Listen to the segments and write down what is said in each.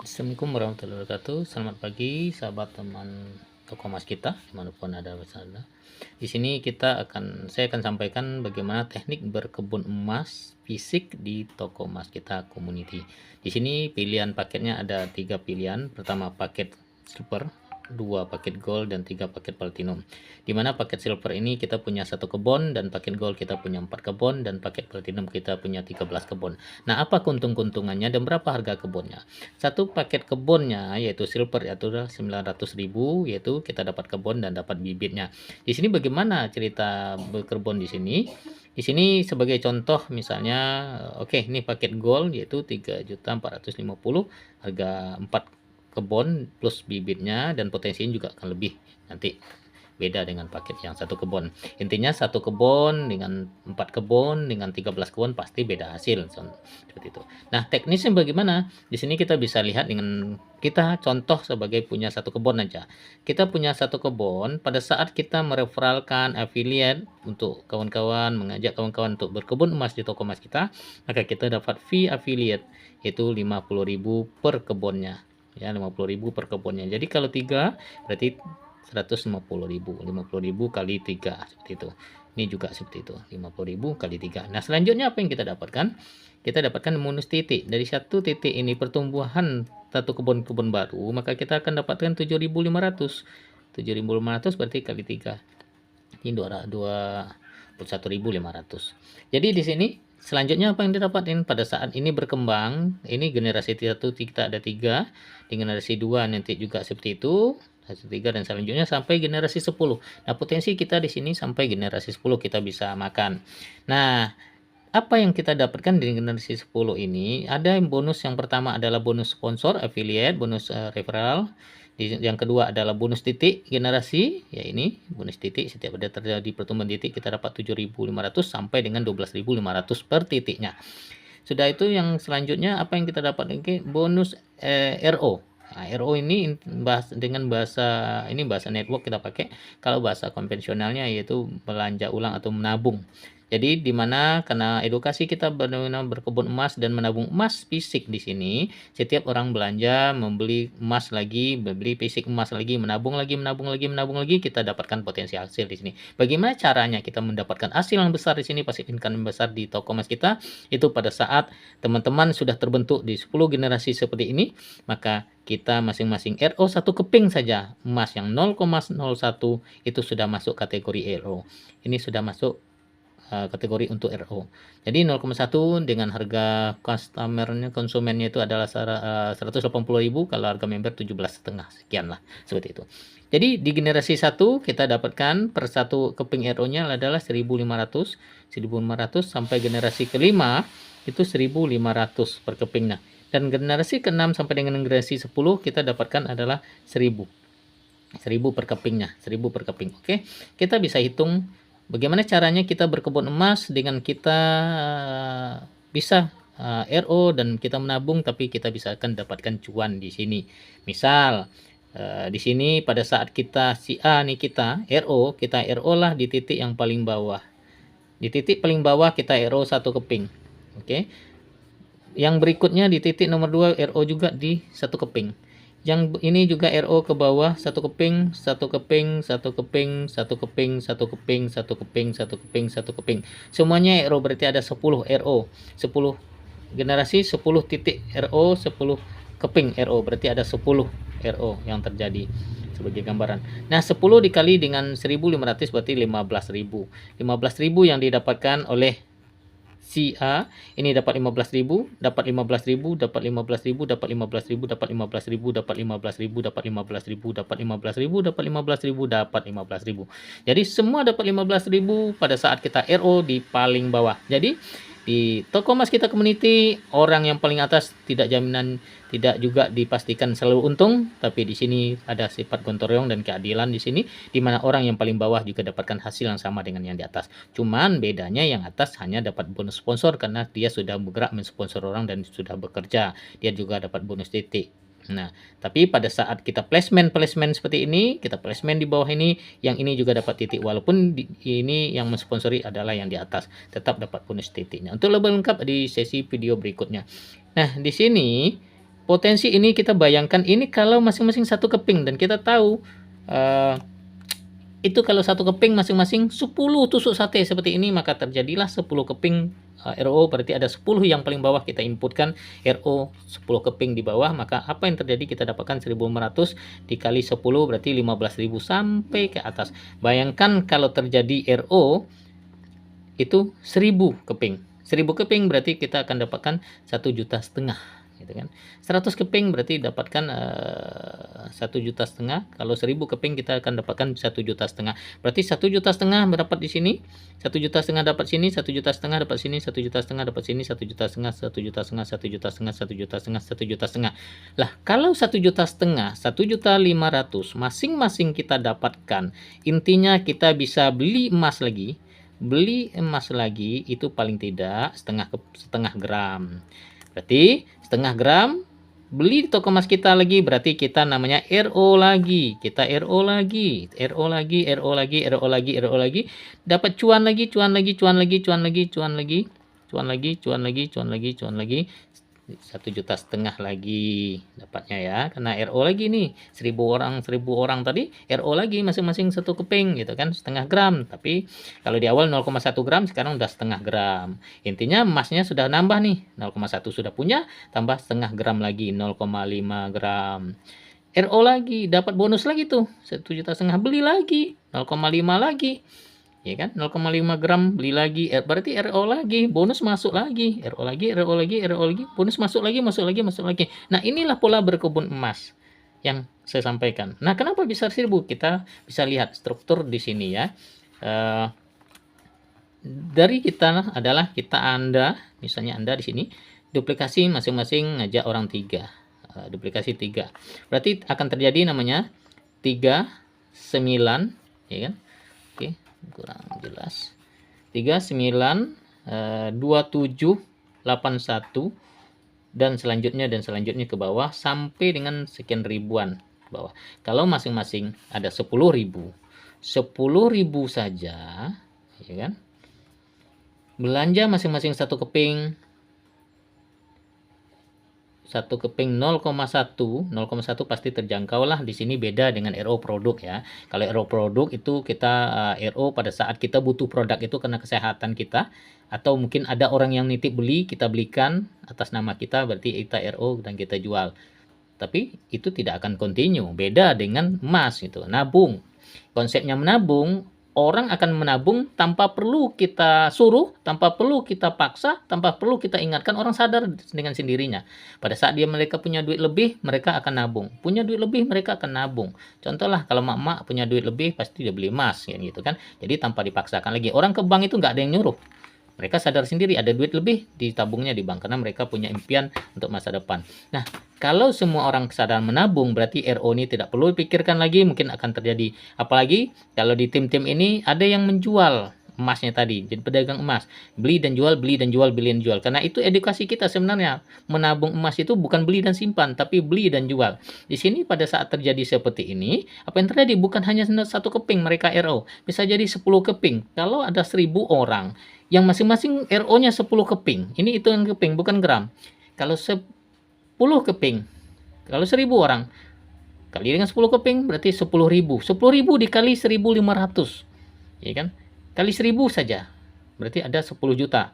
Assalamualaikum warahmatullahi wabarakatuh. Selamat pagi, sahabat teman toko emas kita, dimanapun ada berada. Di sini saya akan sampaikan bagaimana teknik berkebun emas fisik di toko emas kita community. Di sini pilihan paketnya ada 3 pilihan. Pertama paket silver, 2 paket gold, dan 3 paket platinum. Dimana paket silver ini kita punya 1 kebun, dan paket gold kita punya 4 kebun, dan paket platinum kita punya 13 kebun. Nah, apa keuntungannya dan berapa harga kebunnya? Satu paket kebunnya yaitu silver yaitu 900.000, yaitu kita dapat kebun dan dapat bibitnya. Di sini bagaimana cerita berkebun di sini? Di sini sebagai contoh misalnya, oke, ini paket gold yaitu 3.450.000, harga 4 kebun plus bibitnya, dan potensinya juga akan lebih nanti, beda dengan paket yang 1 kebun. Intinya 1 kebun dengan 4 kebun dengan 13 kebun pasti beda hasil seperti itu. Nah, teknisnya bagaimana? Di sini kita bisa lihat dengan kita contoh sebagai punya 1 kebun aja. Kita punya 1 kebun, pada saat kita mereferralkan affiliate untuk kawan-kawan, mengajak kawan-kawan untuk berkebun emas di toko emas kita, maka kita dapat fee affiliate yaitu 50.000 per kebunnya. Ya, 50.000 per kebunnya. Jadi kalau 3 berarti 150.000, 50.000 kali 3 seperti itu. Ini juga seperti itu, 50.000 kali 3. Nah, selanjutnya apa yang kita dapatkan? Kita dapatkan bonus titik. Dari 1 titik ini pertumbuhan satu kebun-kebun baru, maka kita akan dapatkan 7.500. 7.500 berarti kali 3. Ini 21.500. Jadi di sini selanjutnya apa yang didapatkan pada saat ini berkembang, ini generasi 1 kita ada 3, di generasi 2 nanti juga seperti itu, 3 dan selanjutnya sampai generasi 10. Nah, potensi kita di sini sampai generasi 10 kita bisa makan. Nah, apa yang kita dapatkan di generasi 10 ini, ada yang bonus. Yang pertama adalah bonus sponsor, affiliate, bonus referral. Yang kedua adalah bonus titik generasi, ya ini bonus titik, setiap ada terjadi pertumbuhan titik kita dapat 7.500 sampai dengan 12.500 per titiknya. Sudah itu yang selanjutnya apa yang kita dapat? Bonus RO. Nah, RO ini dengan bahasa network kita pakai. Kalau bahasa konvensionalnya yaitu belanja ulang atau menabung. Jadi di mana karena edukasi kita benar-benar berkebun emas dan menabung emas fisik di sini, setiap orang belanja membeli emas lagi, beli fisik emas lagi, menabung lagi, kita dapatkan potensi hasil di sini. Bagaimana caranya kita mendapatkan hasil yang besar di sini, pasif income yang besar di toko emas kita? Itu pada saat teman-teman sudah terbentuk di 10 generasi seperti ini, maka kita masing-masing RO 1 keping saja emas yang 0,01 itu sudah masuk kategori RO. Ini sudah masuk kategori untuk RO. Jadi 0,1 dengan harga konsumennya itu adalah 180.000, kalau harga member 17,5, sekian lah, seperti itu. Jadi di generasi 1 kita dapatkan per 1 keping RO-nya adalah 1.500 sampai generasi kelima itu 1.500 per kepingnya. Dan generasi ke-6 sampai dengan generasi 10 kita dapatkan adalah 1.000 per kepingnya, 1.000 per keping. Oke, kita bisa hitung bagaimana caranya kita berkebun emas dengan kita bisa RO dan kita menabung, tapi kita bisa akan dapatkan cuan di sini. Misal di sini pada saat kita si A nih kita RO lah di titik yang paling bawah. Di titik paling bawah kita RO 1 keping. Oke. Yang berikutnya di titik nomor 2 RO juga di 1 keping. Yang ini juga RO ke bawah 1 keping, 1 keping, 1 keping, 1 keping, 1 keping, 1 keping, 1 keping, 1 keping. Semuanya RO berarti ada 10 RO. 10 generasi 10 titik RO, 10 keping RO berarti ada 10 RO yang terjadi sebagai gambaran. Nah, 10 dikali dengan 1.500 berarti 15.000. 15.000 yang didapatkan oleh si A ini dapat 15.000, dapat 15.000, dapat 15.000, dapat 15.000, dapat 15.000, dapat 15.000, dapat 15.000, dapat 15.000, dapat 15.000, dapat 15.000. Jadi semua dapat 15.000 pada saat kita RO di paling bawah. Jadi di toko emas kita community, orang yang paling atas tidak jaminan, tidak juga dipastikan selalu untung, tapi di sini ada sifat gotong royong dan keadilan di sini, di mana orang yang paling bawah juga dapatkan hasil yang sama dengan yang di atas. Cuman bedanya yang atas hanya dapat bonus sponsor karena dia sudah bergerak mensponsor orang dan sudah bekerja. Dia juga dapat bonus titik. Nah, tapi pada saat kita placement seperti ini, kita placement di bawah ini, yang ini juga dapat titik walaupun ini yang mensponsori adalah yang di atas, tetap dapat bonus titiknya. Untuk lebih lengkap di sesi video berikutnya. Nah, di sini potensi ini kita bayangkan ini kalau masing-masing satu keping, dan kita tahu itu kalau satu keping masing-masing 10 tusuk sate seperti ini, maka terjadilah 10 keping RO, berarti ada 10 yang paling bawah kita inputkan RO 10 keping di bawah, maka apa yang terjadi? Kita dapatkan 1500 dikali 10 berarti 15.000 sampai ke atas. Bayangkan kalau terjadi RO itu 1000 keping. 1000 keping berarti kita akan dapatkan 1,5 juta, gitu kan. 100 keping berarti dapatkan 1,5 juta. Kalau 1000 keping kita akan dapatkan 1,5 juta. Berarti 1,5 juta dapat di sini, 1,5 juta dapat sini, 1,5 juta dapat sini, 1,5 juta dapat sini, 1,5 juta, 1,5 juta, 1,5 juta, 1,5 juta, 1,5 juta. Lah, kalau 1,5 juta, 1,5 juta masing-masing kita dapatkan, intinya kita bisa beli emas lagi. Beli emas lagi itu paling tidak setengah gram. Berarti setengah gram beli di toko emas kita lagi, berarti kita namanya RO lagi. Kita RO lagi, RO lagi, RO lagi, RO lagi, RO lagi. Dapat cuan lagi, cuan lagi, cuan lagi, cuan lagi, cuan lagi, cuan lagi, cuan lagi, cuan lagi, cuan lagi. 1,5 juta lagi dapatnya ya, karena RO lagi nih, 1000 orang tadi RO lagi masing-masing satu keping gitu kan, setengah gram. Tapi kalau di awal 0,1 gram, sekarang udah setengah gram. Intinya emasnya sudah nambah nih, 0,1 sudah punya, tambah setengah gram lagi, 0,5 gram. RO lagi, dapat bonus lagi tuh, 1,5 juta, beli lagi 0,5 lagi, ya kan, 0,5 gram beli lagi, berarti RO lagi, bonus masuk lagi, RO lagi, RO lagi, RO lagi, bonus masuk lagi, masuk lagi, masuk lagi. Nah, inilah pola berkebun emas yang saya sampaikan. Nah, kenapa bisa 1000? Kita bisa lihat struktur di sini ya. Dari kita adalah Anda, misalnya Anda di sini duplikasi masing-masing ngajak orang 3, duplikasi 3, berarti akan terjadi namanya 39, ya kan. Oke, kurang jelas, 39 27 81 dan selanjutnya ke bawah sampai dengan sekian ribuan ke bawah. Kalau masing-masing ada 10.000 saja, ya kan, belanja masing-masing satu keping 0,1 pasti terjangkau lah. Di sini beda dengan RO produk ya. Kalau RO produk itu kita RO pada saat kita butuh produk itu karena kesehatan kita, atau mungkin ada orang yang nitip beli, kita belikan atas nama kita, berarti kita RO dan kita jual. Tapi itu tidak akan continue. Beda dengan emas itu, nabung. Konsepnya menabung, orang akan menabung tanpa perlu kita suruh, tanpa perlu kita paksa, tanpa perlu kita ingatkan, orang sadar dengan sendirinya. Pada saat mereka punya duit lebih, mereka akan nabung. Punya duit lebih, mereka akan nabung. Contoh lah, kalau mak-mak punya duit lebih, pasti dia beli emas, gitu kan. Jadi tanpa dipaksakan lagi. Orang ke bank itu nggak ada yang nyuruh. Mereka sadar sendiri ada duit lebih, ditabungnya di bank, karena mereka punya impian untuk masa depan. Nah, kalau semua orang sadar menabung, berarti RO ini tidak perlu dipikirkan lagi, mungkin akan terjadi. Apalagi kalau di tim-tim ini ada yang menjual emasnya tadi, jadi pedagang emas, beli dan jual, beli dan jual, beli dan jual. Karena itu edukasi kita sebenarnya, menabung emas itu bukan beli dan simpan, tapi beli dan jual. Di sini pada saat terjadi seperti ini, apa yang terjadi? Bukan hanya satu keping mereka RO, bisa jadi 10 keping. Kalau ada 1000 orang, yang masing-masing RO-nya 10 keping, ini hitungan keping bukan gram. Kalau 10 keping, kalau 1000 orang kali dengan 10 keping berarti 10.000. 10.000 dikali 1.500, ya kan, kali 1000 saja berarti ada 10 juta,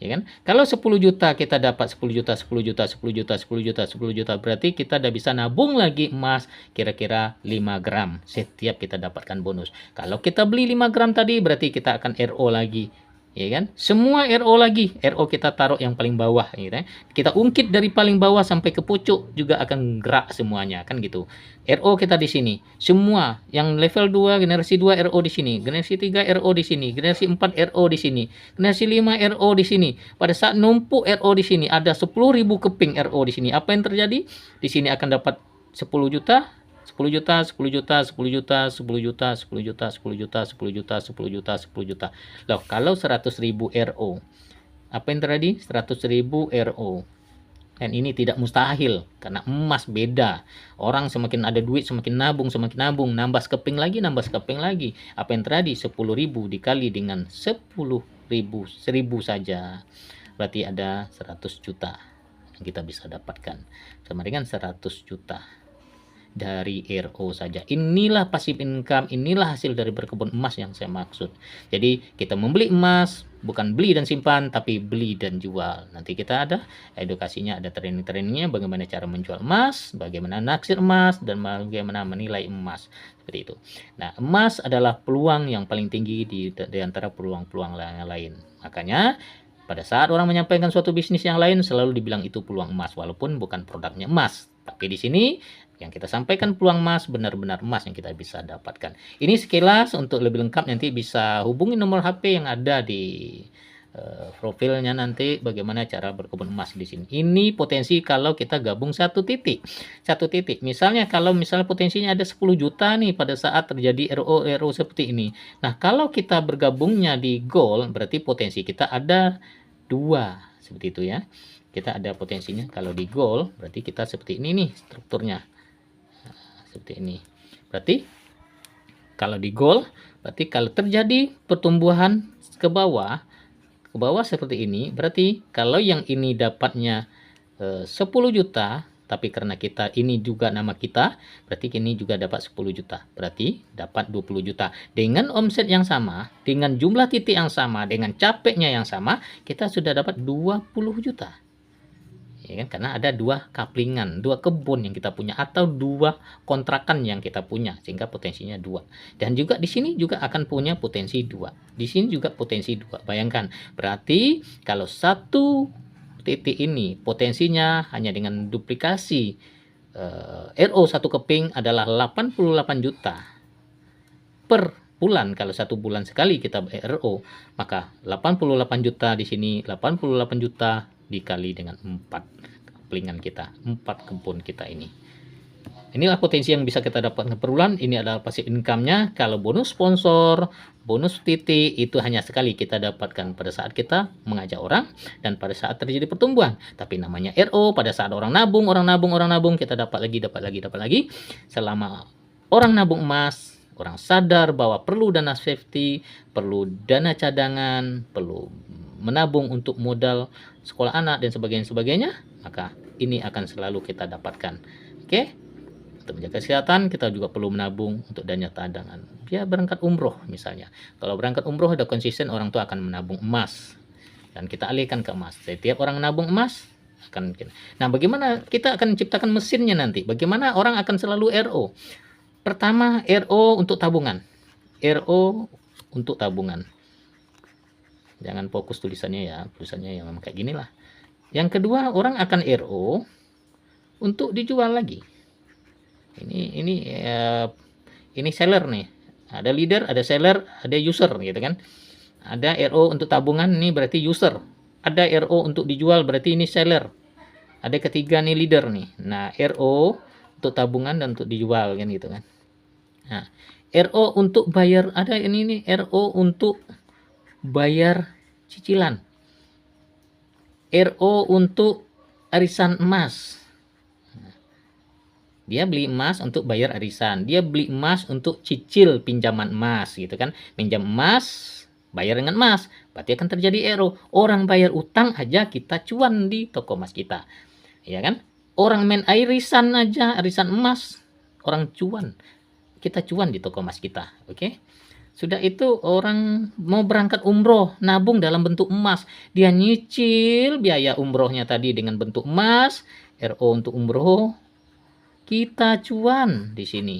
ya kan. Kalau 10 juta kita dapat 10 juta, 10 juta, 10 juta, 10 juta, 10 juta, berarti kita udah bisa nabung lagi emas kira-kira 5 gram setiap kita dapatkan bonus. Kalau kita beli 5 gram tadi, berarti kita akan RO lagi, ya kan, semua RO lagi, RO kita taruh yang paling bawah, gitu ya. Kita ungkit dari paling bawah sampai ke pucuk juga akan gerak semuanya, kan gitu. RO kita di sini, semua yang level 2, generasi 2 RO di sini, generasi 3 RO di sini, generasi 4 RO di sini, generasi 5 RO di sini. Pada saat numpuk RO di sini, ada 10.000 keping RO di sini. Apa yang terjadi? Di sini akan dapat 10 juta, 10 juta, 10 juta, 10 juta, 10 juta, 10 juta, 10 juta, 10 juta, 10 juta, 10 juta. Loh, kalau 100.000 RO, apa yang terjadi? 100.000 RO. Dan ini tidak mustahil, karena emas beda. Orang semakin ada duit, semakin nabung, nambah sekeping lagi, nambah sekeping lagi. Apa yang terjadi? 10.000 dikali dengan 10.000, 1000 saja. Berarti ada 100 juta. yang kita bisa dapatkan sama dengan 100 juta dari RO saja. Inilah passive income, inilah hasil dari berkebun emas yang saya maksud. Jadi kita membeli emas, bukan beli dan simpan, tapi beli dan jual. Nanti kita ada edukasinya, ada training-trainingnya bagaimana cara menjual emas, bagaimana naksir emas, dan bagaimana menilai emas. Seperti itu. Nah, emas adalah peluang yang paling tinggi di antara peluang-peluang yang lain. Makanya pada saat orang menyampaikan suatu bisnis yang lain selalu dibilang itu peluang emas walaupun bukan produknya emas. Tapi di sini yang kita sampaikan peluang emas benar-benar emas yang kita bisa dapatkan. Ini sekilas, untuk lebih lengkap nanti bisa hubungi nomor HP yang ada di profilnya nanti bagaimana cara berkebun emas di sini. Ini potensi kalau kita gabung satu titik. Misalnya kalau misalnya potensinya ada 10 juta nih pada saat terjadi RO seperti ini. Nah, kalau kita bergabungnya di gold berarti potensi kita ada 2 seperti itu ya. Kita ada potensinya kalau di gold berarti kita seperti ini nih strukturnya. Seperti ini. Berarti kalau di gold, berarti kalau terjadi pertumbuhan ke bawah seperti ini, berarti kalau yang ini dapatnya 10 juta, tapi karena kita ini juga nama kita, berarti ini juga dapat 10 juta. Berarti dapat 20 juta. Dengan omset yang sama, dengan jumlah titik yang sama, dengan capeknya yang sama, kita sudah dapat 20 juta. Ya kan? Karena ada 2 kaplingan, 2 kebun yang kita punya atau 2 kontrakan yang kita punya sehingga potensinya 2. Dan juga di sini juga akan punya potensi 2. Di sini juga potensi 2. Bayangkan, berarti kalau satu titik ini potensinya hanya dengan duplikasi RO 1 keping adalah 88 juta per bulan. Kalau 1 bulan sekali kita RO, maka 88 juta di sini, 88 juta dikali dengan 4 kaplingan kita, 4 kebun kita ini. Inilah potensi yang bisa kita dapatkan per bulan. Ini adalah passive income-nya. Kalau bonus sponsor, bonus titik itu hanya sekali kita dapatkan pada saat kita mengajak orang dan pada saat terjadi pertumbuhan. Tapi namanya RO pada saat orang nabung, kita dapat lagi. Selama orang nabung emas, orang sadar bahwa perlu dana safety, perlu dana cadangan, perlu menabung untuk modal sekolah anak dan sebagainya, maka ini akan selalu kita dapatkan. Oke? Untuk menjaga kesehatan, kita juga perlu menabung untuk dana cadangan. Dia berangkat umroh misalnya. Kalau berangkat umroh ada konsisten, orang tua akan menabung emas. Dan kita alihkan ke emas. Setiap orang menabung emas, akan. Nah, bagaimana kita akan menciptakan mesinnya nanti? Bagaimana orang akan selalu RO? Pertama, RO untuk tabungan. RO untuk tabungan. Jangan fokus tulisannya ya, tulisannya yang memang kayak gini lah. Yang kedua, orang akan RO untuk dijual lagi. Ini seller nih. Ada leader, ada seller, ada user gitu kan. Ada RO untuk tabungan, ini berarti user. Ada RO untuk dijual, berarti ini seller. Ada ketiga nih leader nih. Nah, RO untuk tabungan dan untuk dijual kan gitu kan. Nah, RO untuk bayar, ada ini nih RO untuk bayar cicilan. RO untuk arisan emas. Dia beli emas untuk bayar arisan. Dia beli emas untuk cicil pinjaman emas gitu kan. Pinjam emas, bayar dengan emas. Berarti akan terjadi RO. Orang bayar utang aja kita cuan di toko emas kita. Ya kan? Orang main arisan aja, arisan emas, orang cuan. Kita cuan di toko emas kita. Oke? Sudah itu orang mau berangkat umroh, nabung dalam bentuk emas. Dia nyicil biaya umrohnya tadi dengan bentuk emas, RO untuk umroh. Kita cuan di sini.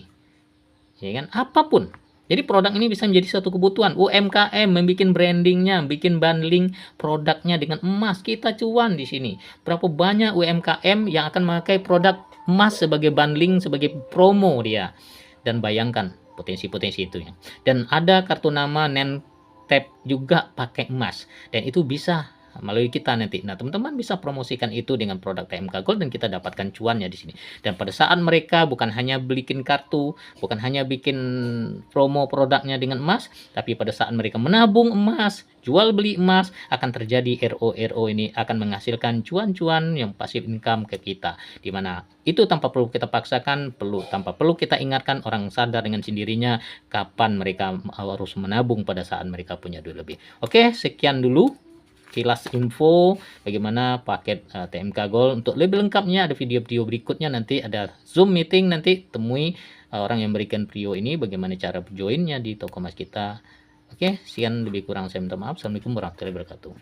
Ya kan? Apapun. Jadi produk ini bisa menjadi satu kebutuhan. UMKM membuat brandingnya, bikin bundling produknya dengan emas. Kita cuan di sini. Berapa banyak UMKM yang akan memakai produk emas sebagai bundling, sebagai promo dia. Dan bayangkan potensi-potensi itu ya. Dan ada kartu nama name tap juga pakai emas. Dan itu bisa melalui kita nanti. Nah, teman-teman bisa promosikan itu dengan produk TMK Gold dan kita dapatkan cuannya di sini. Dan pada saat mereka bukan hanya bikin kartu, bukan hanya bikin promo produknya dengan emas, tapi pada saat mereka menabung emas, jual beli emas, akan terjadi RO ini akan menghasilkan cuan-cuan yang passive income ke kita. Dimana itu tanpa perlu kita paksakan, tanpa perlu kita ingatkan, orang sadar dengan sendirinya kapan mereka harus menabung pada saat mereka punya duit lebih. Oke, sekian dulu kilas info bagaimana paket TMK Gold. Untuk lebih lengkapnya ada video-video berikutnya, nanti ada Zoom meeting, nanti temui orang yang berikan Prio ini bagaimana cara joinnya di toko emas kita. Oke, sekian, lebih kurang saya minta maaf. Assalamualaikum warahmatullahi wabarakatuh.